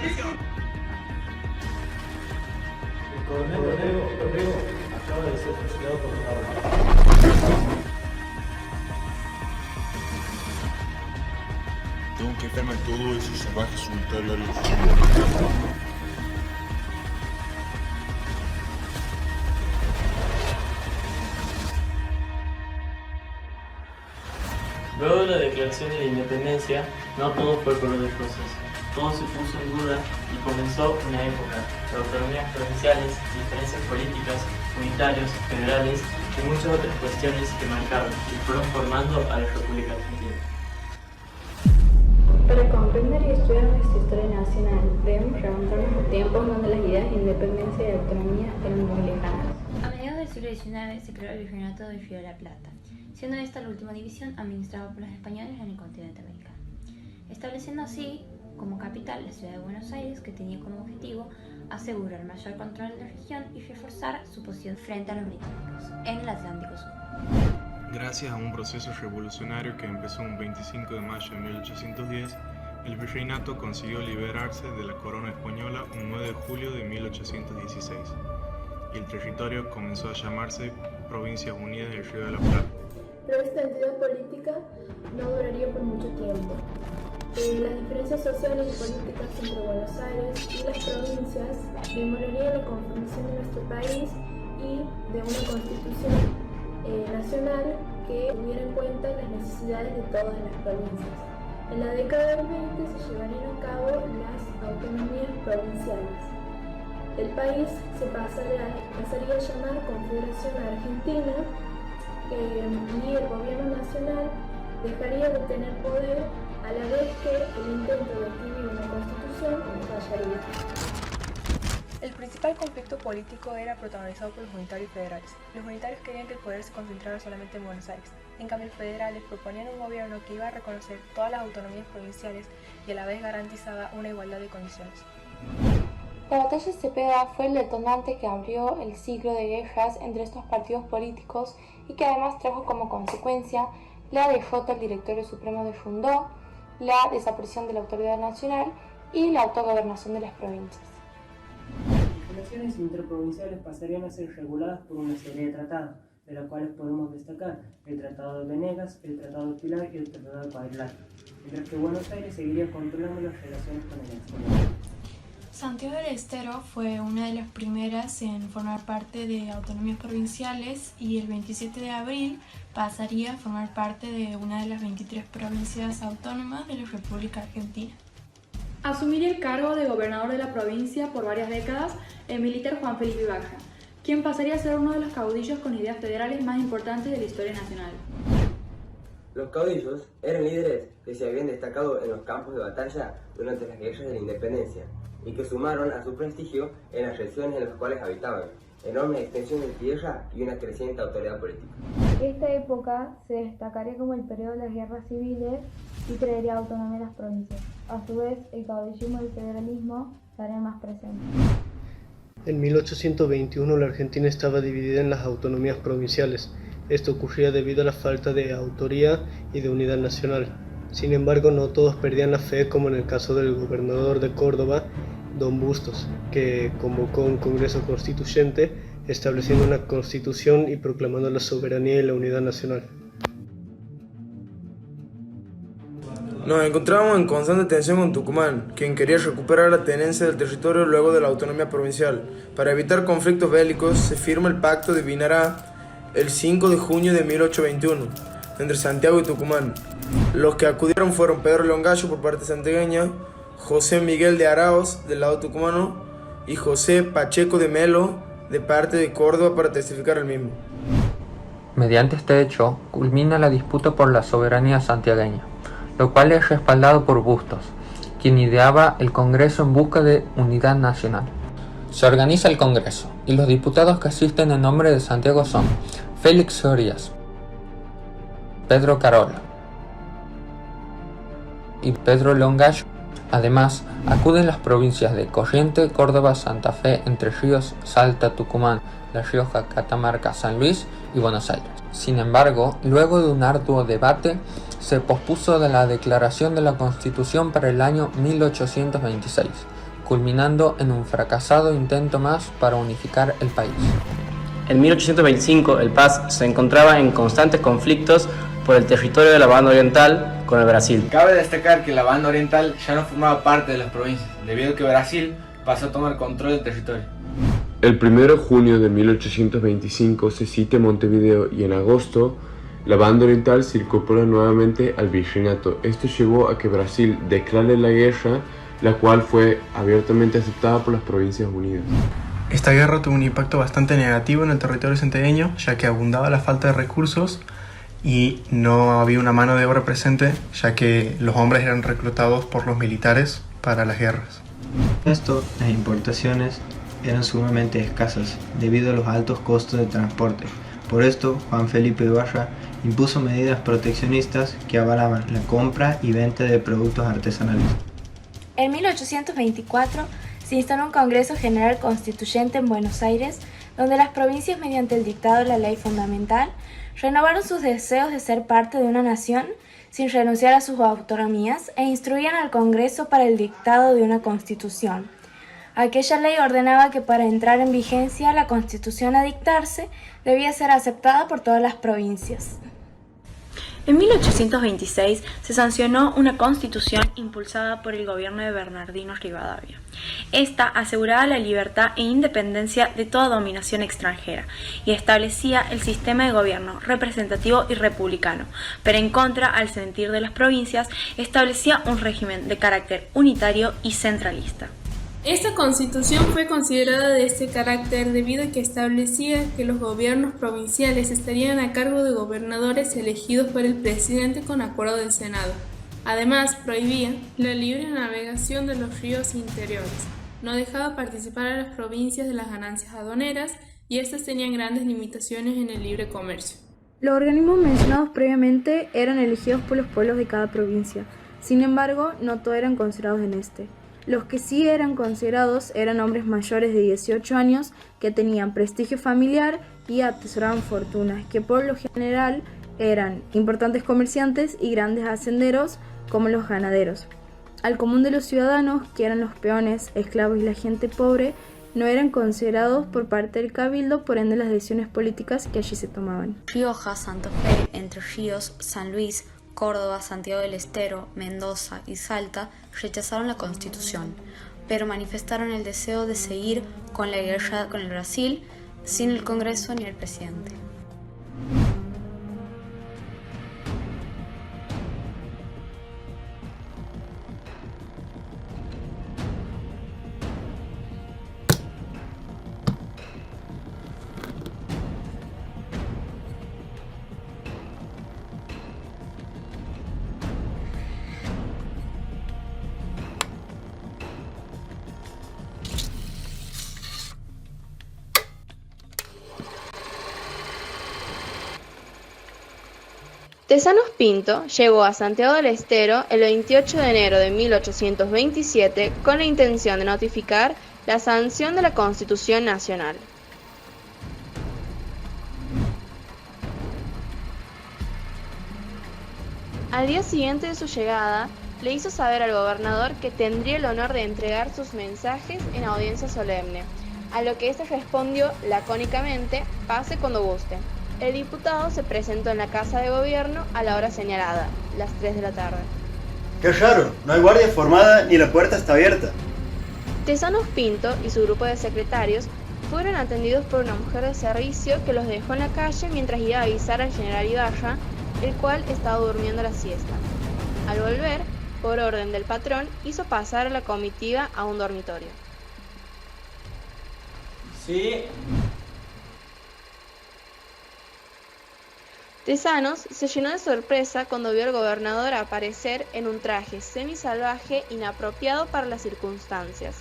El coronel Orrego acaba de ser fusilado por un arma. Tengo que calmar todo ese salvaje solitario archivo. Luego de la declaración de la independencia, no todo fue color de rosas. Todo se puso en duda y comenzó una época de autonomías provinciales, diferencias políticas, unitarios, federales y muchas otras cuestiones que marcaron y fueron formando a la República Argentina. Para comprender y estudiar nuestra historia nacional, debemos remontarnos a tiempos donde las ideas de independencia y autonomía eran muy lejanas. A mediados del siglo XIX se creó el Virreinato del Río de la Plata, siendo esta la última división administrada por los españoles en el continente americano, estableciendo así como capital la ciudad de Buenos Aires, que tenía como objetivo asegurar mayor control de la región y reforzar su posición frente a los británicos en el Atlántico Sur. Gracias a un proceso revolucionario que empezó un 25 de mayo de 1810, el virreinato consiguió liberarse de la corona española un 9 de julio de 1816 y el territorio comenzó a llamarse Provincias Unidas del Río de la Plata. Pero esta entidad política no duraría por mucho tiempo. Las diferencias sociales y políticas entre Buenos Aires y las provincias demorarían la conformación de nuestro país y de una constitución nacional que tuviera en cuenta las necesidades de todas las provincias. En la década del 20 se llevarían a cabo las autonomías provinciales. El país se pasaría a llamar Confederación Argentina y el gobierno nacional dejaría de tener poder a la vez que el intento de escribir una constitución fallaría. El principal conflicto político era protagonizado por los unitarios federales. Los unitarios querían que el poder se concentrara solamente en Buenos Aires. En cambio, los federales proponían un gobierno que iba a reconocer todas las autonomías provinciales y a la vez garantizaba una igualdad de condiciones. La batalla de Cepeda fue el detonante que abrió el ciclo de guerras entre estos partidos políticos y que además trajo como consecuencia la derrota del Directorio Supremo de Fundó, la desaparición de la autoridad nacional y la autogobernación de las provincias. Las relaciones interprovinciales pasarían a ser reguladas por una serie de tratados, de los cuales podemos destacar el Tratado de Venegas, el Tratado de Pilar y el Tratado de Cuadrilátero, mientras que Buenos Aires seguiría controlando las relaciones con el exterior. Santiago del Estero fue una de las primeras en formar parte de autonomías provinciales y el 27 de abril pasaría a formar parte de una de las 23 provincias autónomas de la República Argentina. Asumiría el cargo de gobernador de la provincia por varias décadas el militar Juan Felipe Baja, quien pasaría a ser uno de los caudillos con ideas federales más importantes de la historia nacional. Los caudillos eran líderes que se habían destacado en los campos de batalla durante las guerras de la independencia y que sumaron a su prestigio en las regiones en las cuales habitaban, enormes extensiones de tierra y una creciente autoridad política. Esta época se destacaría como el periodo de las guerras civiles y traería autonomía a las provincias. A su vez, el caudillismo y el federalismo estarían más presentes. En 1821 la Argentina estaba dividida en las autonomías provinciales. Esto ocurría debido a la falta de autoría y de unidad nacional. Sin embargo, no todos perdían la fe, como en el caso del gobernador de Córdoba, Don Bustos, que convocó un congreso constituyente estableciendo una constitución y proclamando la soberanía y la unidad nacional. Nos encontramos en constante tensión con Tucumán, quien quería recuperar la tenencia del territorio luego de la autonomía provincial. Para evitar conflictos bélicos, se firma el Pacto de Vinará el 5 de junio de 1821, entre Santiago y Tucumán. Los que acudieron fueron Pedro Longallo por parte santiagueña, José Miguel de Araoz del lado tucumano y José Pacheco de Melo de parte de Córdoba para testificar el mismo. Mediante este hecho, culmina la disputa por la soberanía santiagueña, lo cual es respaldado por Bustos, quien ideaba el Congreso en busca de unidad nacional. Se organiza el Congreso, y los diputados que asisten en nombre de Santiago son Félix Sorías, Pedro Carola y Pedro Longallo. Además, acuden las provincias de Corrientes, Córdoba, Santa Fe, Entre Ríos, Salta, Tucumán, La Rioja, Catamarca, San Luis y Buenos Aires. Sin embargo, luego de un arduo debate, se pospuso de la declaración de la Constitución para el año 1826, culminando en un fracasado intento más para unificar el país. En 1825 el Paz se encontraba en constantes conflictos por el territorio de la banda oriental con el Brasil. Cabe destacar que la banda oriental ya no formaba parte de las provincias, debido a que Brasil pasó a tomar control del territorio. El 1 de junio de 1825 se cita en Montevideo y en agosto la banda oriental se incorpora nuevamente al virreinato. Esto llevó a que Brasil declare la guerra, la cual fue abiertamente aceptada por las Provincias Unidas. Esta guerra tuvo un impacto bastante negativo en el territorio santiagueño, ya que abundaba la falta de recursos y no había una mano de obra presente, ya que los hombres eran reclutados por los militares para las guerras. Esto, las importaciones eran sumamente escasas debido a los altos costos de transporte. Por esto, Juan Felipe Ibarra impuso medidas proteccionistas que avalaban la compra y venta de productos artesanales. En 1824 se instaló un Congreso General Constituyente en Buenos Aires, donde las provincias, mediante el dictado de la ley fundamental, renovaron sus deseos de ser parte de una nación sin renunciar a sus autonomías e instruían al Congreso para el dictado de una constitución. Aquella ley ordenaba que para entrar en vigencia la constitución a dictarse debía ser aceptada por todas las provincias. En 1826 se sancionó una constitución impulsada por el gobierno de Bernardino Rivadavia. Esta aseguraba la libertad e independencia de toda dominación extranjera y establecía el sistema de gobierno representativo y republicano, pero en contra, al sentir de las provincias, establecía un régimen de carácter unitario y centralista. Esta constitución fue considerada de este carácter debido a que establecía que los gobiernos provinciales estarían a cargo de gobernadores elegidos por el presidente con acuerdo del Senado. Además, prohibía la libre navegación de los ríos interiores, no dejaba participar a las provincias de las ganancias aduaneras y estas tenían grandes limitaciones en el libre comercio. Los organismos mencionados previamente eran elegidos por los pueblos de cada provincia, sin embargo, no todos eran considerados en este. Los que sí eran considerados eran hombres mayores de 18 años que tenían prestigio familiar y atesoraban fortunas, que por lo general eran importantes comerciantes y grandes hacenderos como los ganaderos. Al común de los ciudadanos, que eran los peones, esclavos y la gente pobre, no eran considerados por parte del cabildo, por ende las decisiones políticas que allí se tomaban. Rioja, Santa Fe, Entre Ríos, San Luis, Córdoba, Santiago del Estero, Mendoza y Salta rechazaron la Constitución, pero manifestaron el deseo de seguir con la guerra con el Brasil sin el Congreso ni el presidente. Tesanos Pinto llegó a Santiago del Estero el 28 de enero de 1827 con la intención de notificar la sanción de la Constitución Nacional. Al día siguiente de su llegada, le hizo saber al gobernador que tendría el honor de entregar sus mensajes en audiencia solemne, a lo que éste respondió lacónicamente: pase cuando guste. El diputado se presentó en la Casa de Gobierno a la hora señalada, las 3 de la tarde. ¡Qué raro! No hay guardia formada ni la puerta está abierta. Tesanos Pinto y su grupo de secretarios fueron atendidos por una mujer de servicio que los dejó en la calle mientras iba a avisar al general Ibarra, el cual estaba durmiendo la siesta. Al volver, por orden del patrón, hizo pasar a la comitiva a un dormitorio. Sí. Tesanos se llenó de sorpresa cuando vio al gobernador aparecer en un traje semisalvaje inapropiado para las circunstancias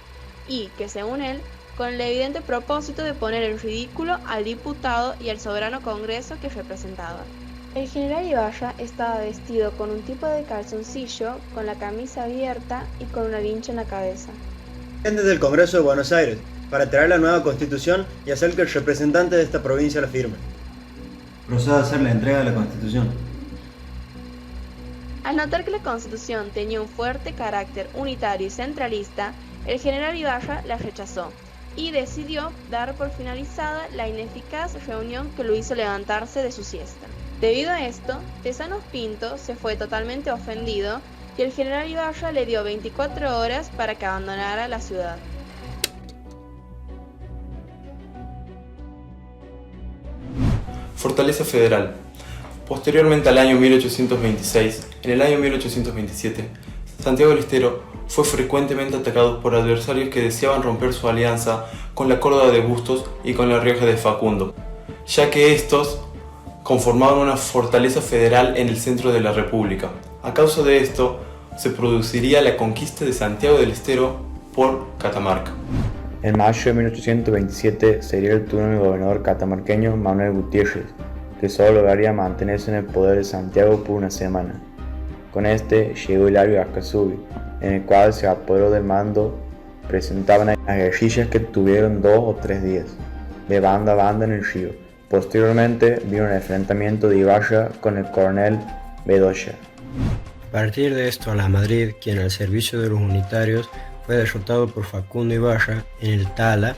y que, según él, con el evidente propósito de poner en ridículo al diputado y al soberano Congreso que representaba. El general Ibarra estaba vestido con un tipo de calzoncillo, con la camisa abierta y con una vincha en la cabeza. Desde el Congreso de Buenos Aires, para traer la nueva Constitución y hacer que el representante de esta provincia la firme. Proceda a hacer la entrega de la Constitución. Al notar que la Constitución tenía un fuerte carácter unitario y centralista, El general Ibarra la rechazó y decidió dar por finalizada la ineficaz reunión que lo hizo levantarse de su siesta. Debido a esto, Tezanos Pinto se fue totalmente ofendido y el general Ibarra le dio 24 horas para que abandonara la ciudad. Fortaleza Federal. Posteriormente al año 1826, en el año 1827, Santiago del Estero fue frecuentemente atacado por adversarios que deseaban romper su alianza con la Córdoba de Bustos y con la Rioja de Facundo, ya que estos conformaban una fortaleza federal en el centro de la República. A causa de esto, se produciría la conquista de Santiago del Estero por Catamarca. En mayo de 1827 sería el turno del gobernador catamarqueño Manuel Gutiérrez, que solo lograría mantenerse en el poder de Santiago por una semana. Con este llegó Hilario Ascasubi, en el cual se apoderó del mando. Presentaban las guerrillas que tuvieron 2 o 3 días, de banda a banda en el río. Posteriormente vino el enfrentamiento de Ibarra con el coronel Bedoya. A partir de esto, La Madrid, quien al servicio de los unitarios fue derrotado por Facundo Ibarra en el Tala,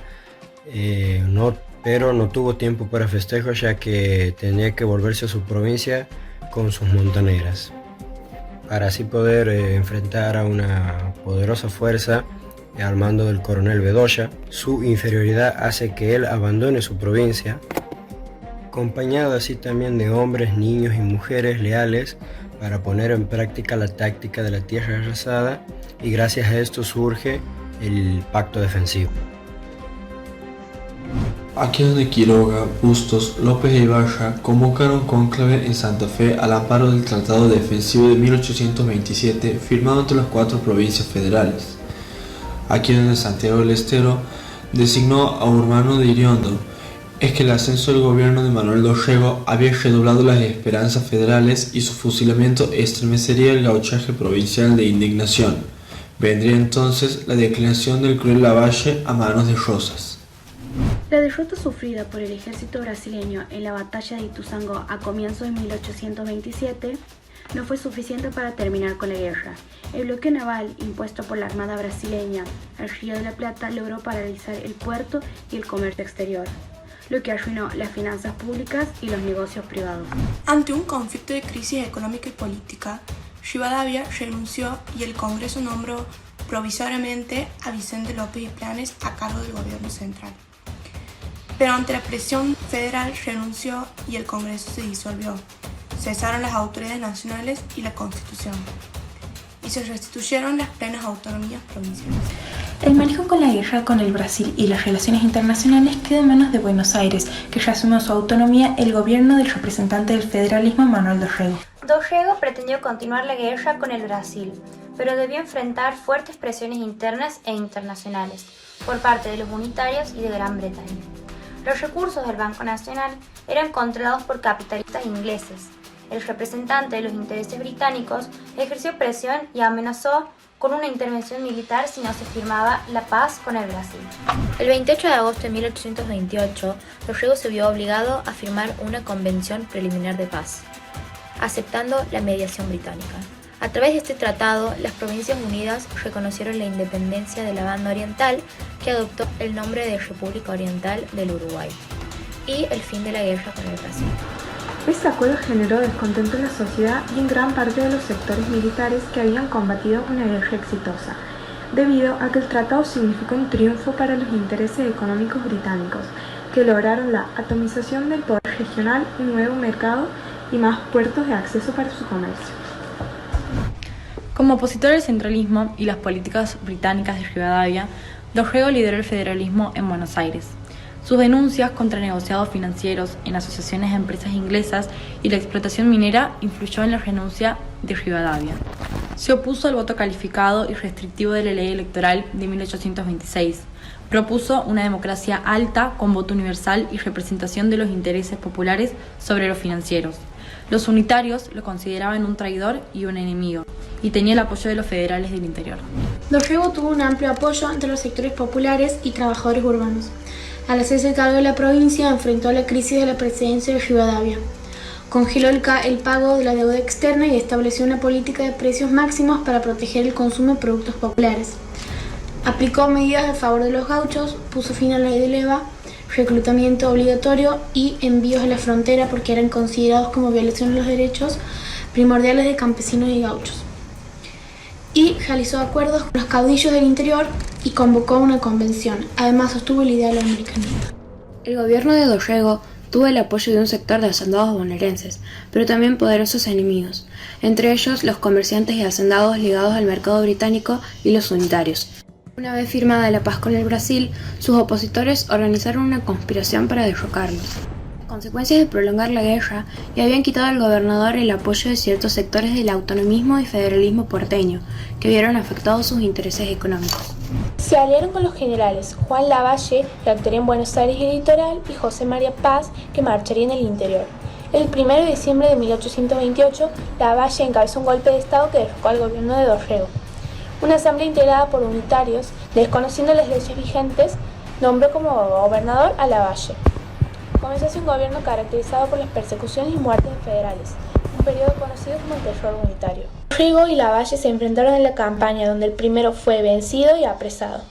pero no tuvo tiempo para festejos, ya que tenía que volverse a su provincia con sus montoneras, para así poder enfrentar a una poderosa fuerza al mando del coronel Bedoya. Su inferioridad hace que él abandone su provincia, acompañado así también de hombres, niños y mujeres leales para poner en práctica la táctica de la tierra arrasada, y gracias a esto surge el pacto defensivo. Aquilino de Quiroga, Bustos, López e Ibarra convocaron cónclave en Santa Fe al amparo del Tratado Defensivo de 1827 firmado entre las 4 provincias federales. Aquilino de Santiago del Estero designó a Urbano de Iriondo. Es que el ascenso del gobierno de Manuel Dorrego había redoblado las esperanzas federales y su fusilamiento estremecería el gauchaje provincial de indignación. Vendría entonces la declinación del cruel Lavalle a manos de Rosas. La derrota sufrida por el ejército brasileño en la batalla de Ituzaingó a comienzos de 1827 no fue suficiente para terminar con la guerra. El bloqueo naval impuesto por la Armada brasileña al Río de la Plata logró paralizar el puerto y el comercio exterior, lo que arruinó las finanzas públicas y los negocios privados. Ante un conflicto de crisis económica y política, Rivadavia renunció y el Congreso nombró provisoriamente a Vicente López y Planes a cargo del gobierno central. Pero ante la presión federal renunció y el Congreso se disolvió. Cesaron las autoridades nacionales y la Constitución, y se restituyeron las plenas autonomías provinciales. El manejo con la guerra con el Brasil y las relaciones internacionales quedó en manos de Buenos Aires, que reasumió su autonomía el gobierno del representante del federalismo Manuel Dorrego. Dorrego pretendió continuar la guerra con el Brasil, pero debió enfrentar fuertes presiones internas e internacionales por parte de los unitarios y de Gran Bretaña. Los recursos del Banco Nacional eran controlados por capitalistas ingleses. El representante de los intereses británicos ejerció presión y amenazó con una intervención militar si no se firmaba la paz con el Brasil. El 28 de agosto de 1828, Dorrego se vio obligado a firmar una convención preliminar de paz, aceptando la mediación británica. A través de este tratado, las Provincias Unidas reconocieron la independencia de la Banda Oriental, que adoptó el nombre de República Oriental del Uruguay, y el fin de la guerra con el Brasil. Este acuerdo generó descontento en la sociedad y en gran parte de los sectores militares que habían combatido una guerra exitosa, debido a que el tratado significó un triunfo para los intereses económicos británicos, que lograron la atomización del poder regional, un nuevo mercado y más puertos de acceso para su comercio. Como opositor al centralismo y las políticas británicas de Rivadavia, Dorrego lideró el federalismo en Buenos Aires. Sus denuncias contra negociados financieros en asociaciones de empresas inglesas y la explotación minera influyó en la renuncia de Rivadavia. Se opuso al voto calificado y restrictivo de la ley electoral de 1826. Propuso una democracia alta con voto universal y representación de los intereses populares sobre los financieros. Los unitarios lo consideraban un traidor y un enemigo, y tenía el apoyo de los federales del interior. Dorrego tuvo un amplio apoyo entre los sectores populares y trabajadores urbanos. Al hacerse cargo de la provincia, enfrentó la crisis de la presidencia de Rivadavia. Congeló el pago de la deuda externa y estableció una política de precios máximos para proteger el consumo de productos populares. Aplicó medidas a favor de los gauchos, puso fin a la ley de leva, reclutamiento obligatorio y envíos a la frontera porque eran considerados como violación de los derechos primordiales de campesinos y gauchos. Y realizó acuerdos con los caudillos del interior y convocó una convención. Además sostuvo el ideal americanista. El gobierno de Dorrego tuvo el apoyo de un sector de hacendados bonaerenses, pero también poderosos enemigos, entre ellos los comerciantes y hacendados ligados al mercado británico y los unitarios. Una vez firmada la paz con el Brasil, sus opositores organizaron una conspiración para derrocarlos. Consecuencias de prolongar la guerra, le habían quitado al gobernador el apoyo de ciertos sectores del autonomismo y federalismo porteño, que vieron afectados sus intereses económicos. Se aliaron con los generales Juan Lavalle, que actuaría en Buenos Aires y el litoral, y José María Paz, que marcharía en el interior. El 1 de diciembre de 1828, Lavalle encabezó un golpe de estado que derrocó al gobierno de Dorrego. Una asamblea integrada por unitarios, desconociendo las leyes vigentes, nombró como gobernador a Lavalle. Comenzó así un gobierno caracterizado por las persecuciones y muertes de federales, un periodo conocido como el terror unitario. Dorrego y Lavalle se enfrentaron en la campaña, donde el primero fue vencido y apresado.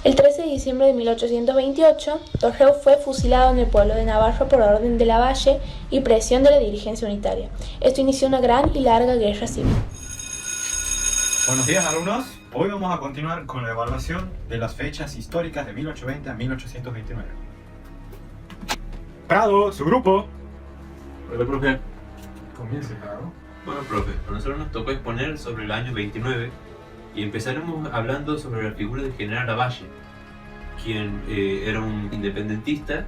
El 13 de diciembre de 1828, Dorrego fue fusilado en el pueblo de Navarro por orden de Lavalle y presión de la dirigencia unitaria. Esto inició una gran y larga guerra civil. Buenos días, alumnos. Hoy vamos a continuar con la evaluación de las fechas históricas de 1820 a 1829. Prado, su grupo. Hola, profe. Comience, Prado. Bueno, profe, a nosotros nos tocó exponer sobre el año 29 y empezaremos hablando sobre la figura del general Lavalle, quien era un independentista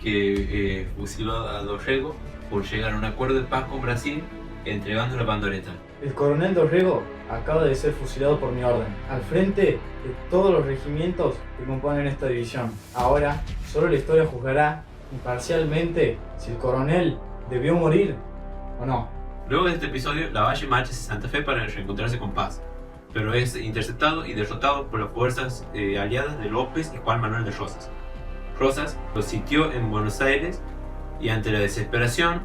que fusiló a Dorrego por llegar a un acuerdo de paz con Brasil entregando la banda oriental. El coronel Dorrego acaba de ser fusilado por mi orden, al frente de todos los regimientos que componen esta división. Ahora, solo la historia juzgará imparcialmente si el coronel debió morir o no. Luego de este episodio, Lavalle marcha hacia Santa Fe para reencontrarse con Paz, pero es interceptado y derrotado por las fuerzas aliadas de López y Juan Manuel de Rosas. Rosas lo sitió en Buenos Aires y ante la desesperación...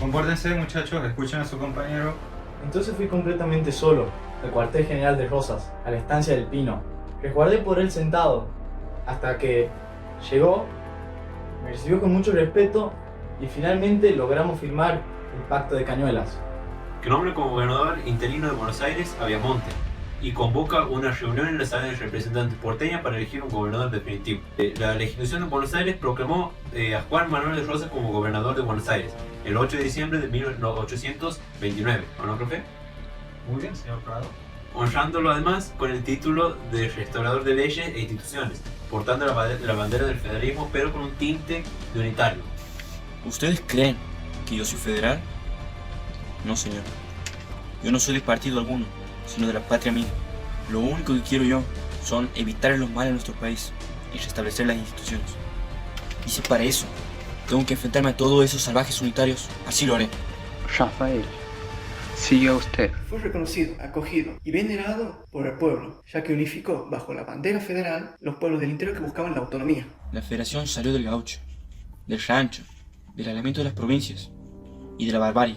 Compórtense, muchachos, escuchen a su compañero. Entonces fui completamente solo al cuartel general de Rosas, a la estancia del Pino. Resguardé por él sentado, hasta que llegó, me recibió con mucho respeto y finalmente logramos firmar el Pacto de Cañuelas. Que nombra como gobernador interino de Buenos Aires a Viamonte y convoca una reunión en la sala de representantes porteña para elegir un gobernador definitivo. La legislación de Buenos Aires proclamó a Juan Manuel de Rosas como gobernador de Buenos Aires el 8 de diciembre de 1829, ¿o no, profe? Muy bien, señor Prado. Honrándolo además con el título de restaurador de leyes e instituciones, portando la bandera del federalismo pero con un tinte de unitario. ¿Ustedes creen que yo soy federal? No, señor. Yo no soy de partido alguno, sino de la patria misma. Lo único que quiero yo son evitar los males en nuestro país y restablecer las instituciones. Y si para eso tengo que enfrentarme a todos esos salvajes unitarios, así lo haré. Rafael, siga usted. Fue reconocido, acogido y venerado por el pueblo, ya que unificó bajo la bandera federal los pueblos del interior que buscaban la autonomía. La federación salió del gaucho, del rancho, del aislamiento de las provincias y de la barbarie,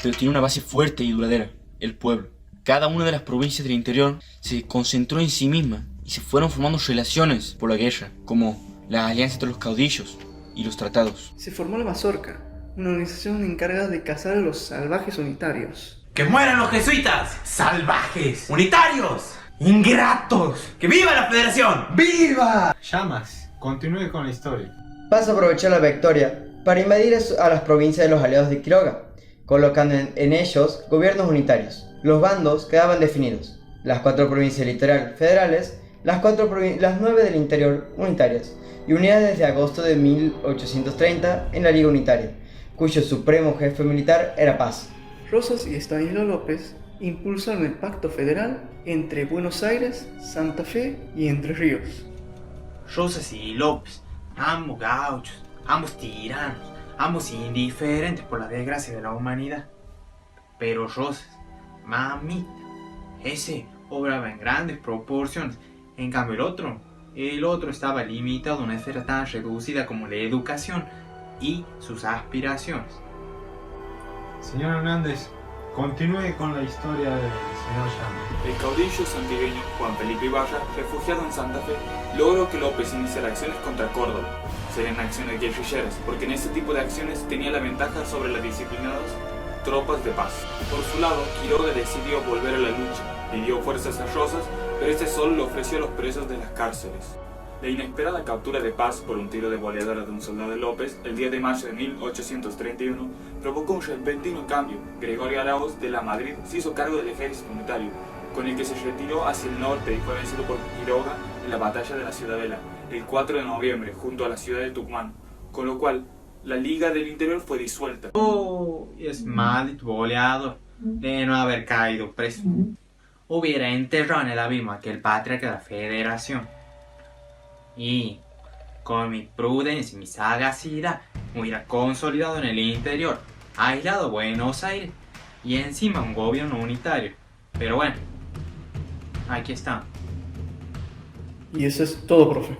pero tiene una base fuerte y duradera, el pueblo. Cada una de las provincias del interior se concentró en sí misma y se fueron formando relaciones por la guerra, como la alianza entre los caudillos y los tratados. Se formó la Mazorca, una organización encargada de cazar a los salvajes unitarios. ¡Que mueran los jesuitas! ¡Salvajes! ¡Unitarios! ¡Ingratos! ¡Que viva la federación! ¡Viva! Llamas, continúe con la historia. Paz aprovechó la victoria para invadir a las provincias de los aliados de Quiroga, colocando en ellos gobiernos unitarios. Los bandos quedaban definidos: las 4 provincias litoral federales, las 9 del interior unitarias, y unidas desde agosto de 1830 en la Liga Unitaria, cuyo supremo jefe militar era Paz. Rosas y Estanislao López impulsaron el pacto federal entre Buenos Aires, Santa Fe y Entre Ríos. Rosas y López, ambos gauchos, ambos tiranos, ambos indiferentes por la desgracia de la humanidad. Pero Rosas, mamita, ese obraba en grandes proporciones. En cambio el otro estaba limitado a una esfera tan reducida como la educación y sus aspiraciones. Señor Hernández, Continúe con la historia del señor Llano. El caudillo santiagueño Juan Felipe Ibarra, refugiado en Santa Fe, logró que López iniciara acciones contra Córdoba. Serían acciones guerrilleras, porque en este tipo de acciones tenía la ventaja sobre las disciplinadas tropas de paz. Por su lado, Quiroga decidió volver a la lucha, pidió fuerzas a Rosas, pero este solo lo ofreció a los presos de las cárceles. La inesperada captura de Paz por un tiro de boleadora de un soldado de López el 10 de mayo de 1831 provocó un repentino cambio. Gregorio Arauz de la Madrid se hizo cargo del ejército unitario, con el que se retiró hacia el norte y fue vencido por Quiroga en la batalla de la Ciudadela el 4 de noviembre junto a la ciudad de Tucumán, con lo cual la Liga del Interior fue disuelta. Oh, es maldito boleador de no haber caído preso. Hubiera enterrado en el abismo aquel patriarca de la Federación. Y con mi prudencia y mi sagacidad me hubiera consolidado en el interior, aislado Buenos Aires y encima un gobierno unitario. Pero bueno, aquí está. Y eso es todo, profe.